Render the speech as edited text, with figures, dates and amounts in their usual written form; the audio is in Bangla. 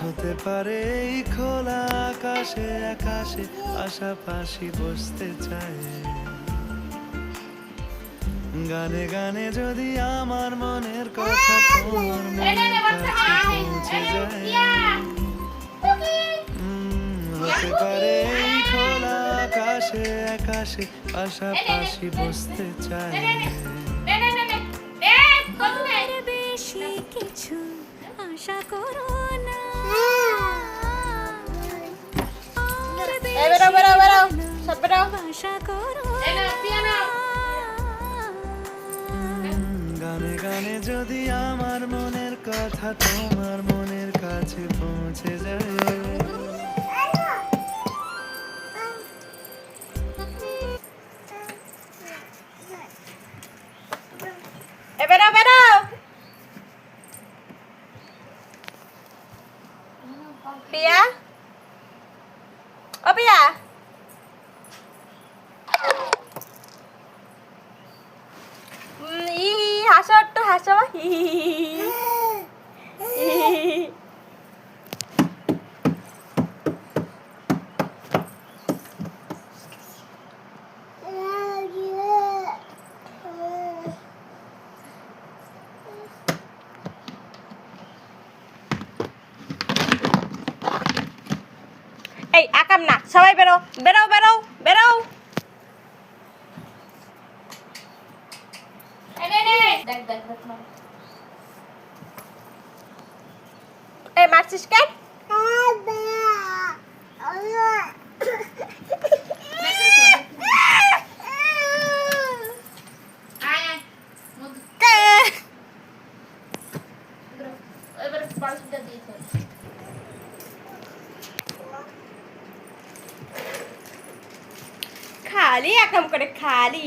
হতে পারে এই খোলা আকাশে আকাশে পাশাপাশি বসতে চাই, গানে গানে যদি আমার মনের কথা তোমার মনের কাছে পৌঁছে যায়। হতে পারে এই খোলা আকাশে আকাশে পাশাপাশি বসতে চাই। বেশি কিছু আশা করো না, আশা করো গানে গানে যদি আমার মনের কথা তোমার মনের কাছে পৌঁছে যায়। পিয়া, ও পিয়া, ই হাসো, একটু হাসো। এই আকাম না, সবাই বেরো বেরো বেরো বেরো। এই মারছিস কে? খালি আকাম করে খালি।